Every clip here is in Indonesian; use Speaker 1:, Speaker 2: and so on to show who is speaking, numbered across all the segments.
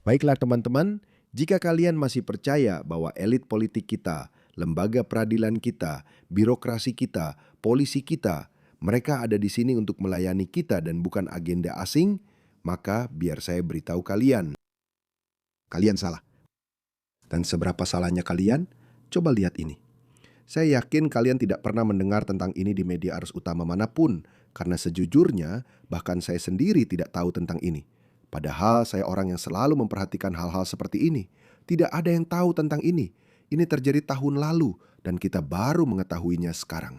Speaker 1: Baiklah teman-teman, jika kalian masih percaya bahwa elit politik kita, lembaga peradilan kita, birokrasi kita, polisi kita, mereka ada di sini untuk melayani kita dan bukan agenda asing, maka biar saya beritahu kalian. Kalian salah. Dan seberapa salahnya kalian? Coba lihat ini. Saya yakin kalian tidak pernah mendengar tentang ini di media arus utama manapun, karena sejujurnya bahkan saya sendiri tidak tahu tentang ini. Padahal saya orang yang selalu memperhatikan hal-hal seperti ini. Tidak ada yang tahu tentang ini. Ini terjadi tahun lalu dan kita baru mengetahuinya sekarang.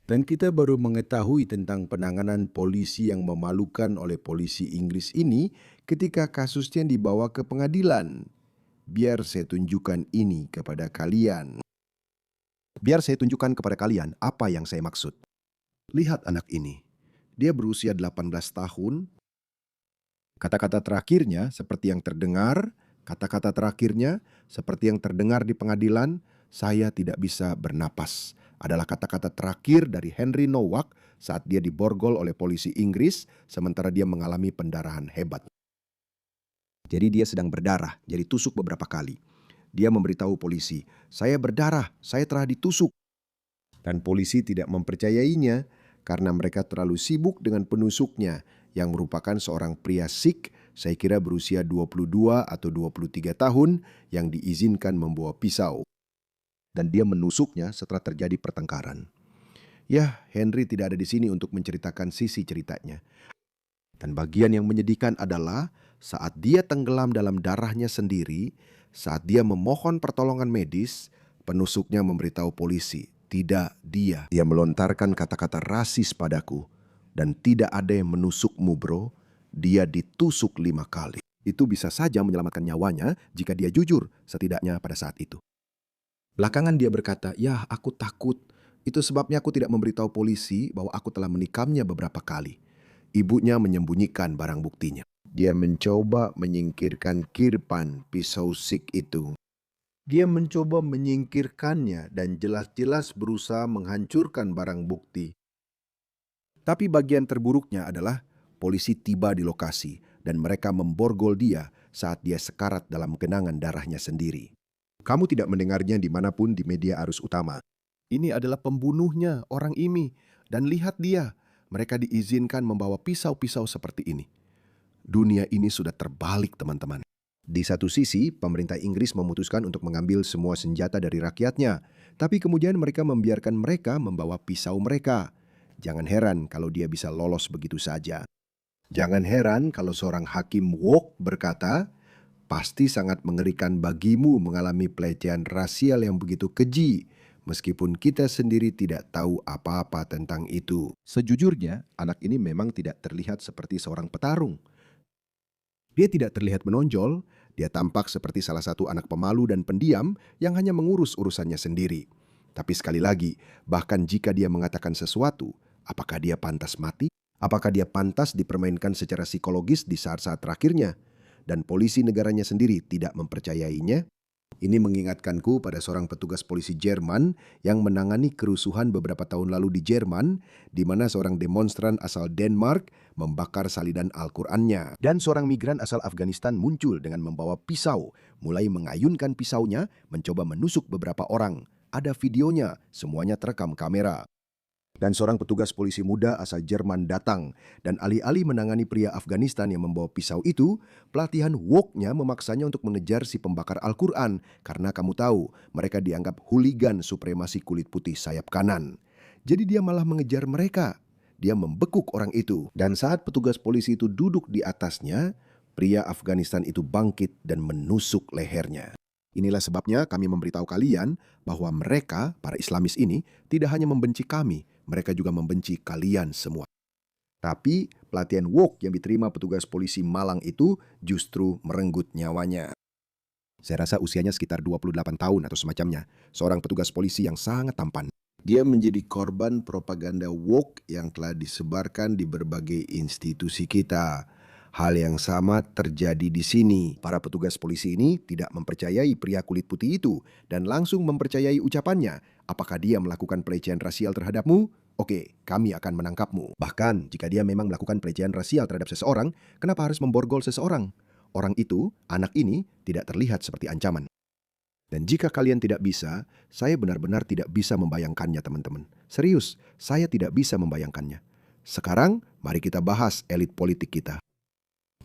Speaker 2: Dan kita baru mengetahui tentang penanganan polisi yang memalukan oleh polisi Inggris ini ketika kasusnya dibawa ke pengadilan. Biar saya tunjukkan ini kepada kalian.
Speaker 1: Biar saya tunjukkan kepada kalian apa yang saya maksud. Lihat anak ini. Dia berusia 18 tahun. Kata-kata terakhirnya seperti yang terdengar, di pengadilan, saya tidak bisa bernapas. Adalah kata-kata terakhir dari Henry Nowak saat dia diborgol oleh polisi Inggris sementara dia mengalami pendarahan hebat. Jadi dia sedang berdarah, jadi tusuk beberapa kali. Dia memberitahu polisi, saya berdarah, saya telah ditusuk. Dan polisi tidak mempercayainya karena mereka terlalu sibuk dengan penusuknya yang merupakan seorang pria Sikh, saya kira berusia 22 atau 23 tahun yang diizinkan membawa pisau. Dan dia menusuknya setelah terjadi pertengkaran. Ya, Henry tidak ada di sini untuk menceritakan sisi ceritanya. Dan bagian yang menyedihkan adalah saat dia tenggelam dalam darahnya sendiri, saat dia memohon pertolongan medis, penusuknya memberitahu polisi, tidak dia. Dia melontarkan kata-kata rasis padaku, dan tidak ada yang menusukmu bro, dia ditusuk 5 kali. Itu bisa saja menyelamatkan nyawanya jika dia jujur, setidaknya pada saat itu. Belakangan dia berkata, ya aku takut, itu sebabnya aku tidak memberitahu polisi bahwa aku telah menikamnya beberapa kali. Ibunya menyembunyikan barang buktinya. Dia mencoba menyingkirkan kirpan pisau Sikh itu. Dia mencoba menyingkirkannya dan jelas-jelas berusaha menghancurkan barang bukti. Tapi bagian terburuknya adalah polisi tiba di lokasi dan mereka memborgol dia saat dia sekarat dalam genangan darahnya sendiri. Kamu tidak mendengarnya dimanapun di media arus utama. Ini adalah pembunuhnya, orang ini. Dan lihat dia, mereka diizinkan membawa pisau-pisau seperti ini. Dunia ini sudah terbalik, teman-teman. Di satu sisi, pemerintah Inggris memutuskan untuk mengambil semua senjata dari rakyatnya, tapi kemudian mereka membiarkan mereka membawa pisau mereka. Jangan heran kalau dia bisa lolos begitu saja. Jangan heran kalau seorang hakim woke berkata, pasti sangat mengerikan bagimu mengalami pelecehan rasial yang begitu keji, meskipun kita sendiri tidak tahu apa-apa tentang itu. Sejujurnya, anak ini memang tidak terlihat seperti seorang petarung. Dia tidak terlihat menonjol, dia tampak seperti salah satu anak pemalu dan pendiam yang hanya mengurus urusannya sendiri. Tapi sekali lagi, bahkan jika dia mengatakan sesuatu, apakah dia pantas mati? Apakah dia pantas dipermainkan secara psikologis di saat-saat terakhirnya? Dan polisi negaranya sendiri tidak mempercayainya? Ini mengingatkanku pada seorang petugas polisi Jerman yang menangani kerusuhan beberapa tahun lalu di Jerman, di mana seorang demonstran asal Denmark membakar salinan Al-Qur'annya. Dan seorang migran asal Afghanistan muncul dengan membawa pisau, mulai mengayunkan pisaunya, mencoba menusuk beberapa orang. Ada videonya, semuanya terekam kamera. Dan seorang petugas polisi muda asal Jerman datang, dan alih-alih menangani pria Afghanistan yang membawa pisau itu, pelatihan woke-nya memaksanya untuk mengejar si pembakar Al-Quran, karena kamu tahu, mereka dianggap hooligan supremasi kulit putih sayap kanan. Jadi dia malah mengejar mereka. Dia membekuk orang itu, dan saat petugas polisi itu duduk di atasnya, pria Afghanistan itu bangkit dan menusuk lehernya. Inilah sebabnya kami memberitahu kalian bahwa mereka, para Islamis ini, tidak hanya membenci kami, mereka juga membenci kalian semua. Tapi pelatihan woke yang diterima petugas polisi Malang itu justru merenggut nyawanya. Saya rasa usianya sekitar 28 tahun atau semacamnya, seorang petugas polisi yang sangat tampan. Dia menjadi korban propaganda woke yang telah disebarkan di berbagai institusi kita. Hal yang sama terjadi di sini. Para petugas polisi ini tidak mempercayai pria kulit putih itu dan langsung mempercayai ucapannya. Apakah dia melakukan pelecehan rasial terhadapmu? Oke, kami akan menangkapmu. Bahkan jika dia memang melakukan pelecehan rasial terhadap seseorang, kenapa harus memborgol seseorang? orang itu, anak ini, tidak terlihat seperti ancaman. Dan jika kalian tidak bisa, saya benar-benar tidak bisa membayangkannya, teman-teman. Serius, saya tidak bisa membayangkannya. Sekarang, mari kita bahas elit politik kita.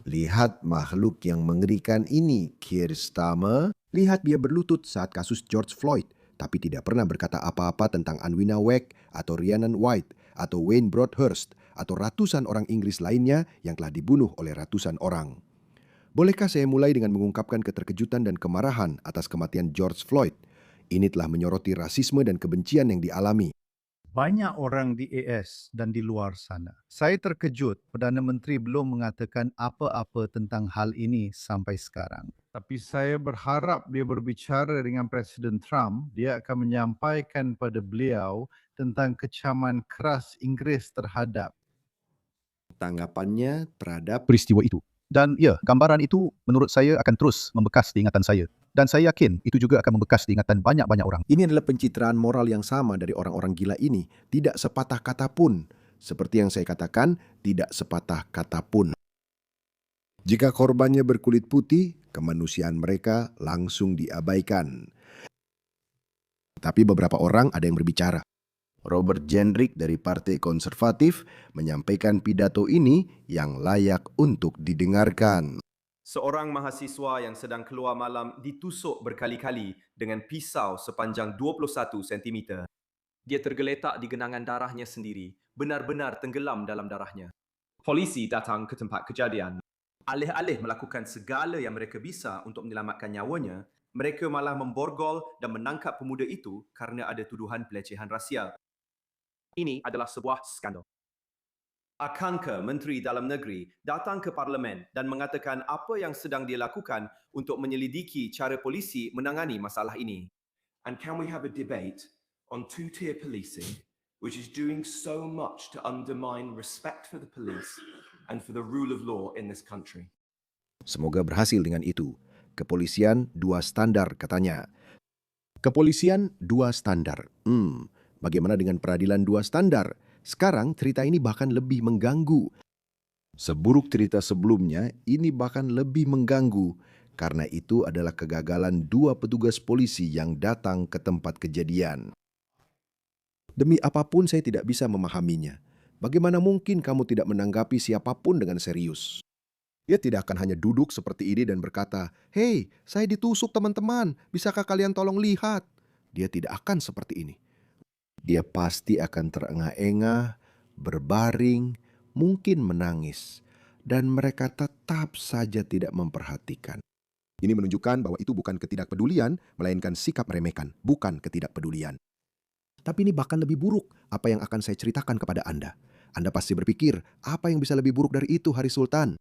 Speaker 2: Lihat makhluk yang mengerikan ini, Keir Starmer.
Speaker 1: Lihat dia berlutut saat kasus George Floyd, tapi tidak pernah berkata apa-apa tentang Anwina Wake atau Rhiannon White atau Wayne Broadhurst atau ratusan orang Inggris lainnya yang telah dibunuh oleh ratusan orang. Bolehkah saya mulai dengan mengungkapkan keterkejutan dan kemarahan atas kematian George Floyd? Ini telah menyoroti rasisme dan kebencian yang dialami.
Speaker 3: Banyak orang di AS dan di luar sana. Saya terkejut Perdana Menteri belum mengatakan apa-apa tentang hal ini sampai sekarang. Tapi saya berharap dia berbicara dengan Presiden Trump, dia akan menyampaikan pada beliau tentang kecaman keras Inggeris terhadap
Speaker 1: Tanggapannya terhadap
Speaker 3: peristiwa itu. Dan ya, gambaran itu menurut saya akan terus membekas di ingatan saya. Dan saya yakin itu juga akan membekas di ingatan banyak-banyak orang.
Speaker 1: ini adalah pencitraan moral yang sama dari orang-orang gila ini. Tidak sepatah kata pun. Seperti yang saya katakan, tidak sepatah kata pun. Jika korbannya berkulit putih, kemanusiaan mereka langsung diabaikan. Tapi beberapa orang ada yang berbicara. Robert Jenrick dari Partai Konservatif menyampaikan pidato ini yang layak untuk didengarkan.
Speaker 4: Seorang mahasiswa yang sedang keluar malam ditusuk berkali-kali dengan pisau sepanjang 21 cm. Dia tergeletak di genangan darahnya sendiri, benar-benar tenggelam dalam darahnya. Polisi datang ke tempat kejadian. Alih-alih melakukan segala yang mereka bisa untuk menyelamatkan nyawanya, mereka malah memborgol dan menangkap pemuda itu kerana ada tuduhan pelecehan rasial. Ini adalah sebuah skandal. Akankah Menteri Dalam Negeri datang ke Parlimen dan mengatakan apa yang sedang dilakukan untuk menyelidiki cara polisi menangani masalah ini? And can we have a debate on two-tier policing, which is doing so much to undermine respect for the police and for the rule of law in this country? Semoga berhasil dengan itu. Kepolisian dua standar, katanya. Kepolisian dua standar. Bagaimana dengan peradilan dua standar? Sekarang cerita ini bahkan lebih mengganggu. Seburuk cerita sebelumnya, ini bahkan lebih mengganggu. Karena itu adalah kegagalan dua petugas polisi yang datang ke tempat kejadian. Demi apapun saya tidak bisa memahaminya. Bagaimana mungkin kamu tidak menanggapi siapapun dengan serius? Dia tidak akan hanya duduk seperti ini dan berkata, "Hei, saya ditusuk teman-teman, bisakah kalian tolong lihat?" Dia tidak akan seperti ini. Dia pasti akan terengah-engah, berbaring, mungkin menangis, dan mereka tetap saja tidak memperhatikan. Ini menunjukkan bahwa itu bukan ketidakpedulian, melainkan sikap meremehkan, bukan ketidakpedulian. Tapi ini bahkan lebih buruk apa yang akan saya ceritakan kepada Anda. Anda pasti berpikir, apa yang bisa lebih buruk dari itu, Hari Sultan?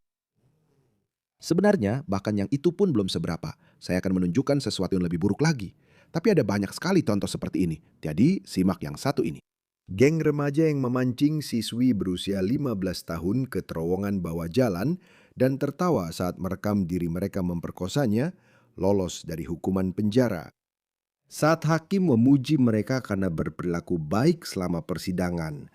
Speaker 4: Sebenarnya, bahkan yang itu pun belum seberapa. Saya akan menunjukkan sesuatu yang lebih buruk lagi. Tapi ada banyak sekali contoh seperti ini. Jadi, simak yang satu ini. Geng remaja yang memancing siswi berusia 15 tahun ke terowongan bawah jalan dan tertawa saat merekam diri mereka memperkosanya, lolos dari hukuman penjara. Saat hakim memuji mereka karena berperilaku baik selama persidangan,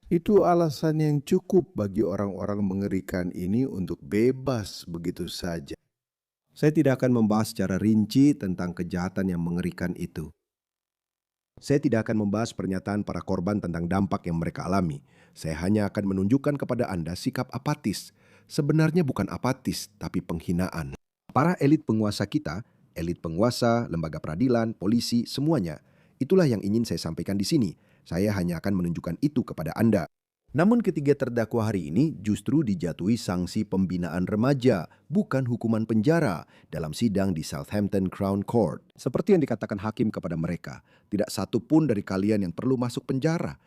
Speaker 4: itu alasan yang cukup bagi orang-orang mengerikan ini untuk bebas begitu saja. Saya tidak akan membahas secara rinci tentang kejahatan yang mengerikan itu. Saya tidak akan membahas pernyataan para korban tentang dampak yang mereka alami. Saya hanya akan menunjukkan kepada Anda sikap apatis. Sebenarnya bukan apatis, tapi penghinaan. Para elit penguasa kita, elit penguasa, lembaga peradilan, polisi, semuanya, itulah yang ingin saya sampaikan di sini. Saya hanya akan menunjukkan itu kepada Anda. Namun ketiga terdakwa hari ini justru dijatuhi sanksi pembinaan remaja, bukan hukuman penjara, dalam sidang di Southampton Crown Court. Seperti yang dikatakan hakim kepada mereka, tidak satu pun dari kalian yang perlu masuk penjara.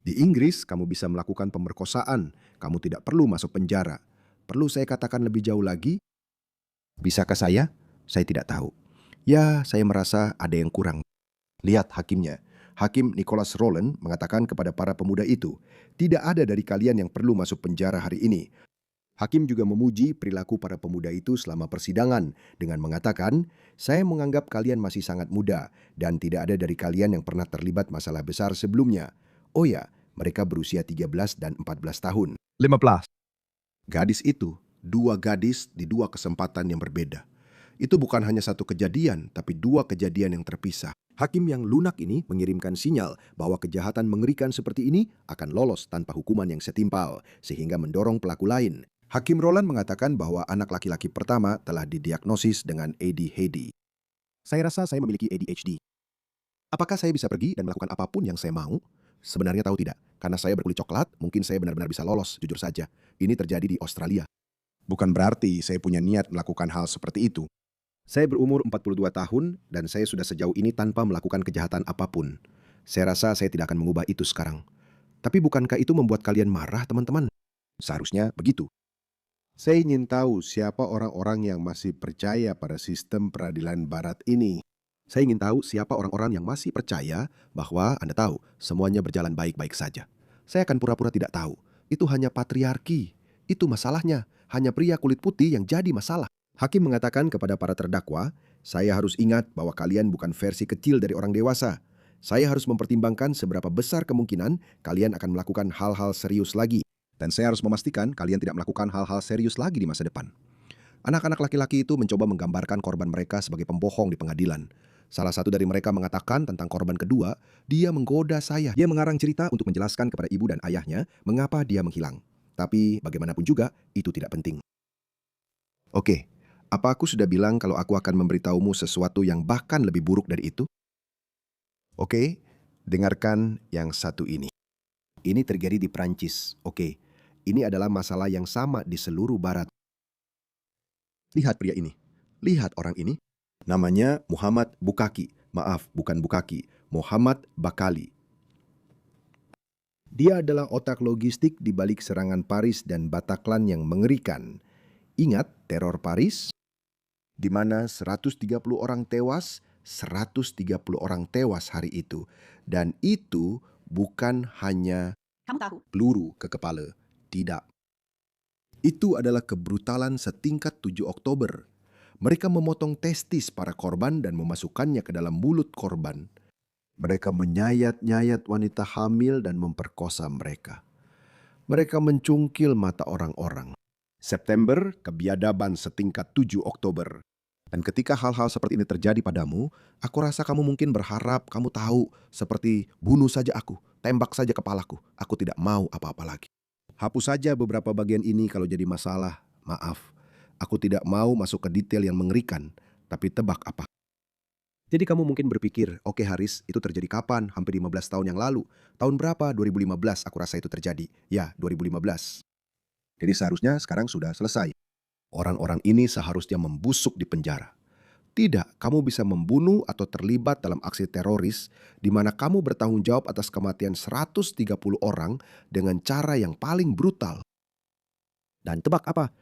Speaker 4: Di Inggris, kamu bisa melakukan pemerkosaan, kamu tidak perlu masuk penjara. Perlu saya katakan lebih jauh lagi? Bisakah saya? Saya tidak tahu. Ya, saya merasa ada yang kurang. Lihat hakimnya. Hakim Nicholas Rowland mengatakan kepada para pemuda itu, tidak ada dari kalian yang perlu masuk penjara hari ini. Hakim juga memuji perilaku para pemuda itu selama persidangan dengan mengatakan, saya menganggap kalian masih sangat muda dan tidak ada dari kalian yang pernah terlibat masalah besar sebelumnya. Oh ya, mereka berusia 13 dan 14 tahun.
Speaker 3: 15.
Speaker 1: Gadis itu dua gadis di dua kesempatan yang berbeda. Itu bukan hanya satu kejadian, tapi dua kejadian yang terpisah. Hakim yang lunak ini mengirimkan sinyal bahwa kejahatan mengerikan seperti ini akan lolos tanpa hukuman yang setimpal, sehingga mendorong pelaku lain. Hakim Roland mengatakan bahwa anak laki-laki pertama telah didiagnosis dengan ADHD. Saya rasa saya memiliki ADHD. Apakah saya bisa pergi dan melakukan apapun yang saya mau? Sebenarnya tahu tidak. Karena saya berkulit coklat, mungkin saya benar-benar bisa lolos, jujur saja. Ini terjadi di Australia. Bukan berarti saya punya niat melakukan hal seperti itu. Saya berumur 42 tahun dan saya sudah sejauh ini tanpa melakukan kejahatan apapun. Saya rasa saya tidak akan mengubah itu sekarang. Tapi bukankah itu membuat kalian marah, teman-teman? Seharusnya begitu. Saya ingin tahu siapa orang-orang yang masih percaya pada sistem peradilan barat ini. Saya ingin tahu siapa orang-orang yang masih percaya bahwa Anda tahu semuanya berjalan baik-baik saja. Saya akan pura-pura tidak tahu. Itu hanya patriarki. Itu masalahnya. Hanya pria kulit putih yang jadi masalah. Hakim mengatakan kepada para terdakwa, saya harus ingat bahwa kalian bukan versi kecil dari orang dewasa. Saya harus mempertimbangkan seberapa besar kemungkinan kalian akan melakukan hal-hal serius lagi. Dan saya harus memastikan kalian tidak melakukan hal-hal serius lagi di masa depan. Anak-anak laki-laki itu mencoba menggambarkan korban mereka sebagai pembohong di pengadilan. Salah satu dari mereka mengatakan tentang korban kedua, dia menggoda saya. Dia mengarang cerita untuk menjelaskan kepada ibu dan ayahnya mengapa dia menghilang. Tapi bagaimanapun juga, itu tidak penting. Oke. Apa aku sudah bilang kalau aku akan memberitahumu sesuatu yang bahkan lebih buruk dari itu? Oke, dengarkan yang satu ini. Ini terjadi di Prancis. Oke, ini adalah masalah yang sama di seluruh barat. Lihat pria ini. Lihat orang ini. Namanya Muhammad Bukaki. Maaf, bukan Bukaki. Muhammad Bakali. Dia adalah otak logistik di balik serangan Paris dan Bataclan yang mengerikan. Ingat teror Paris? Di mana 130 orang tewas, 130 orang tewas hari itu. Dan itu bukan hanya peluru ke kepala. Tidak. Itu adalah kebrutalan setingkat 7 Oktober. Mereka memotong testis para korban dan memasukkannya ke dalam mulut korban. Mereka menyayat-nyayat wanita hamil dan memperkosa mereka. Mereka mencungkil mata orang-orang. September, kebiadaban setingkat 7 Oktober. Dan ketika hal-hal seperti ini terjadi padamu, aku rasa kamu mungkin berharap kamu tahu seperti bunuh saja aku, tembak saja kepalaku, aku tidak mau apa-apa lagi. Hapus saja beberapa bagian ini kalau jadi masalah, maaf. Aku tidak mau masuk ke detail yang mengerikan, tapi tebak apa? Jadi kamu mungkin berpikir, oke Haris, itu terjadi kapan? Hampir 15 tahun yang lalu. Tahun berapa? 2015 aku rasa itu terjadi. Ya, 2015. Jadi seharusnya sekarang sudah selesai. Orang-orang ini seharusnya membusuk di penjara. Tidak, kamu bisa membunuh atau terlibat dalam aksi teroris di mana kamu bertanggung jawab atas kematian 130 orang dengan cara yang paling brutal. Dan tebak apa?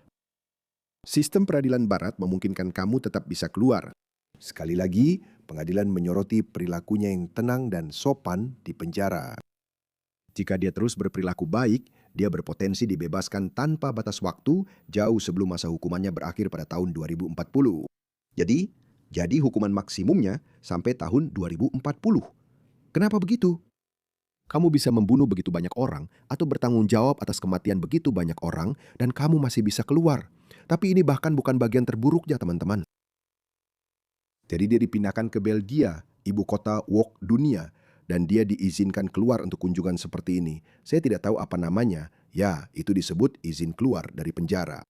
Speaker 1: Sistem peradilan barat memungkinkan kamu tetap bisa keluar. Sekali lagi, pengadilan menyoroti perilakunya yang tenang dan sopan di penjara. Jika dia terus berperilaku baik, dia berpotensi dibebaskan tanpa batas waktu jauh sebelum masa hukumannya berakhir pada tahun 2040. Jadi hukuman maksimumnya sampai tahun 2040. Kenapa begitu? Kamu bisa membunuh begitu banyak orang atau bertanggung jawab atas kematian begitu banyak orang dan kamu masih bisa keluar. Tapi ini bahkan bukan bagian terburuknya, teman-teman. Jadi dia dipindahkan ke Belgia, ibu kota woke dunia. Dan dia diizinkan keluar untuk kunjungan seperti ini. Saya tidak tahu apa namanya. Ya, itu disebut izin keluar dari penjara.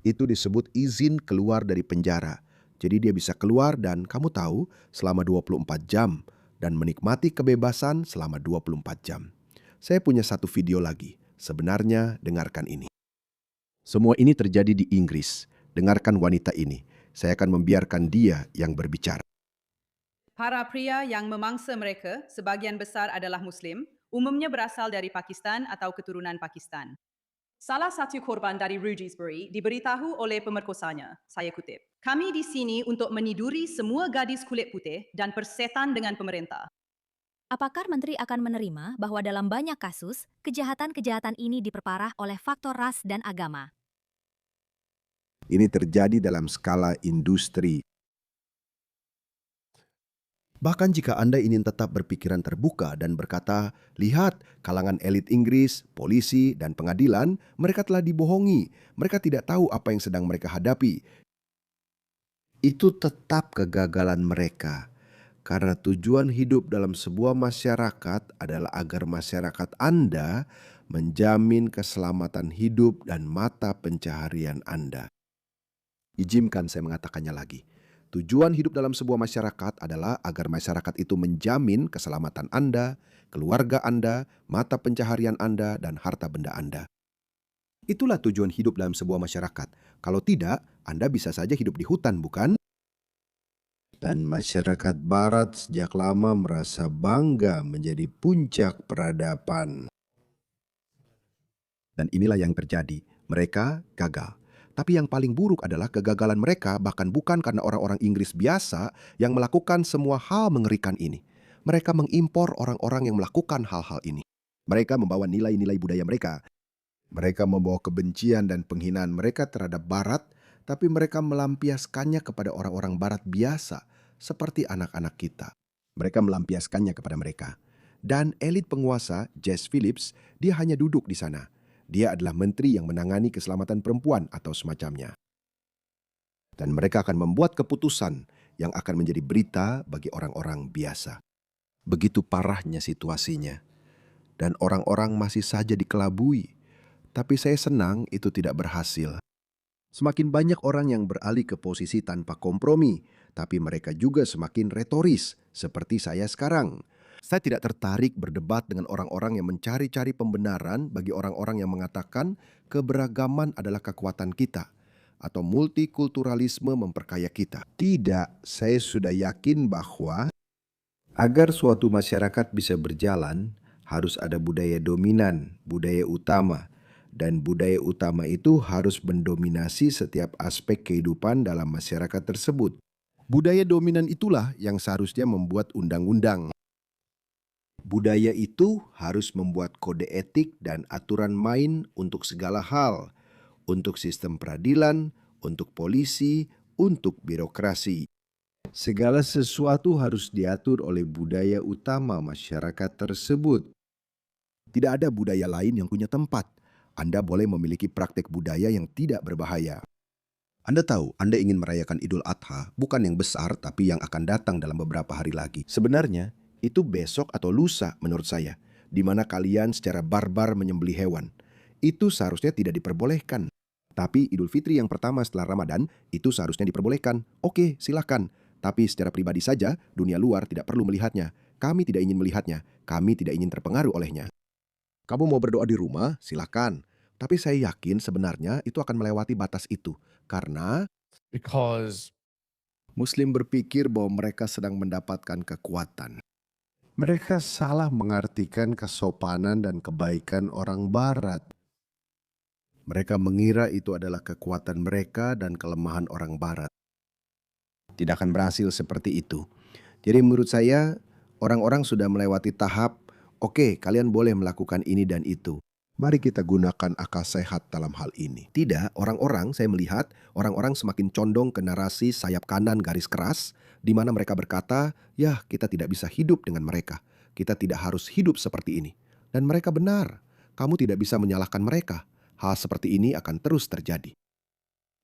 Speaker 1: Itu disebut izin keluar dari penjara. Jadi dia bisa keluar dan kamu tahu selama 24 jam dan menikmati kebebasan selama 24 jam. Saya punya satu video lagi. Sebenarnya dengarkan ini. Semua ini terjadi di Inggris. Dengarkan wanita ini. Saya akan membiarkan dia yang berbicara.
Speaker 5: Para pria yang memangsa mereka, sebagian besar adalah Muslim, umumnya berasal dari Pakistan atau keturunan Pakistan. Salah satu korban dari Rudisbury diberitahu oleh pemerkosanya, saya kutip, "Kami di sini untuk meniduri semua gadis kulit putih dan persetan dengan pemerintah."
Speaker 6: Apakah Menteri akan menerima bahwa dalam banyak kasus, kejahatan-kejahatan ini diperparah oleh faktor ras dan agama?
Speaker 1: Ini terjadi dalam skala industri. Bahkan jika Anda ingin tetap berpikiran terbuka dan berkata, lihat, kalangan elit Inggris, polisi, dan pengadilan, mereka telah dibohongi. Mereka tidak tahu apa yang sedang mereka hadapi. Itu tetap kegagalan mereka. Karena tujuan hidup dalam sebuah masyarakat adalah agar masyarakat Anda menjamin keselamatan hidup dan mata pencaharian Anda. Izinkan saya mengatakannya lagi. Tujuan hidup dalam sebuah masyarakat adalah agar masyarakat itu menjamin keselamatan Anda, keluarga Anda, mata pencaharian Anda, dan harta benda Anda. Itulah tujuan hidup dalam sebuah masyarakat. Kalau tidak, Anda bisa saja hidup di hutan, bukan?
Speaker 2: Dan masyarakat barat sejak lama merasa bangga menjadi puncak peradaban.
Speaker 1: Dan inilah yang terjadi. Mereka gagal. Tapi yang paling buruk adalah kegagalan mereka bahkan bukan karena orang-orang Inggris biasa yang melakukan semua hal mengerikan ini. Mereka mengimpor orang-orang yang melakukan hal-hal ini. Mereka membawa nilai-nilai budaya mereka. Mereka membawa kebencian dan penghinaan mereka terhadap Barat, tapi mereka melampiaskannya kepada orang-orang Barat biasa, seperti anak-anak kita. Mereka melampiaskannya kepada mereka. Dan elit penguasa, Jess Phillips, dia hanya duduk di sana. Dia adalah menteri yang menangani keselamatan perempuan atau semacamnya. Dan mereka akan membuat keputusan yang akan menjadi berita bagi orang-orang biasa. Begitu parahnya situasinya. Dan orang-orang masih saja dikelabui. Tapi saya senang itu tidak berhasil. Semakin banyak orang yang beralih ke posisi tanpa kompromi, tapi mereka juga semakin retoris, seperti saya sekarang. Saya tidak tertarik berdebat dengan orang-orang yang mencari-cari pembenaran bagi orang-orang yang mengatakan keberagaman adalah kekuatan kita atau multikulturalisme memperkaya kita.
Speaker 2: Tidak, saya sudah yakin bahwa agar suatu masyarakat bisa berjalan, harus ada budaya dominan, budaya utama. Dan budaya utama itu harus mendominasi setiap aspek kehidupan dalam masyarakat tersebut.
Speaker 1: Budaya dominan itulah yang seharusnya membuat undang-undang.
Speaker 2: Budaya itu harus membuat kode etik dan aturan main untuk segala hal, untuk sistem peradilan, untuk polisi, untuk birokrasi. Segala sesuatu harus diatur oleh budaya utama masyarakat tersebut.
Speaker 1: Tidak ada budaya lain yang punya tempat. Anda boleh memiliki praktek budaya yang tidak berbahaya. Anda tahu, Anda ingin merayakan Idul Adha, bukan yang besar tapi yang akan datang dalam beberapa hari lagi. Sebenarnya, itu besok atau lusa menurut saya, di mana kalian secara barbar menyembelih hewan. Itu seharusnya tidak diperbolehkan. Tapi Idul Fitri yang pertama setelah Ramadan, itu seharusnya diperbolehkan. Oke, silakan. Tapi secara pribadi saja, dunia luar tidak perlu melihatnya. Kami tidak ingin melihatnya. Kami tidak ingin terpengaruh olehnya. Kamu mau berdoa di rumah? Silakan. Tapi saya yakin sebenarnya itu akan melewati batas itu. Karena Muslim berpikir bahwa mereka sedang mendapatkan kekuatan.
Speaker 2: Mereka salah mengartikan kesopanan dan kebaikan orang Barat.
Speaker 1: Mereka mengira itu adalah kekuatan mereka dan kelemahan orang Barat. Tidak akan berhasil seperti itu. Jadi menurut saya, orang-orang sudah melewati tahap, oke, kalian boleh melakukan ini dan itu. Mari kita gunakan akal sehat dalam hal ini. Tidak, orang-orang, saya melihat, orang-orang semakin condong ke narasi sayap kanan garis keras, di mana mereka berkata, ya kita tidak bisa hidup dengan mereka. Kita tidak harus hidup seperti ini. Dan mereka benar, kamu tidak bisa menyalahkan mereka. Hal seperti ini akan terus terjadi.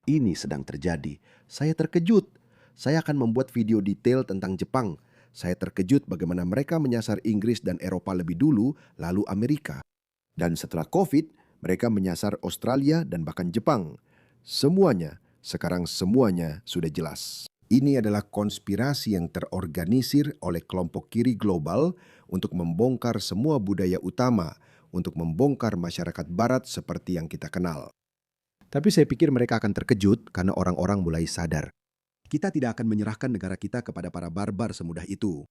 Speaker 1: Ini sedang terjadi. Saya terkejut. Saya akan membuat video detail tentang Jepang. Saya terkejut bagaimana mereka menyasar Inggris dan Eropa lebih dulu, lalu Amerika. Dan setelah COVID, mereka menyasar Australia dan bahkan Jepang. Sekarang semuanya sudah jelas. Ini adalah konspirasi yang terorganisir oleh kelompok kiri global untuk membongkar semua budaya utama, untuk membongkar masyarakat barat seperti yang kita kenal. Tapi saya pikir mereka akan terkejut karena orang-orang mulai sadar. Kita tidak akan menyerahkan negara kita kepada para barbar semudah itu.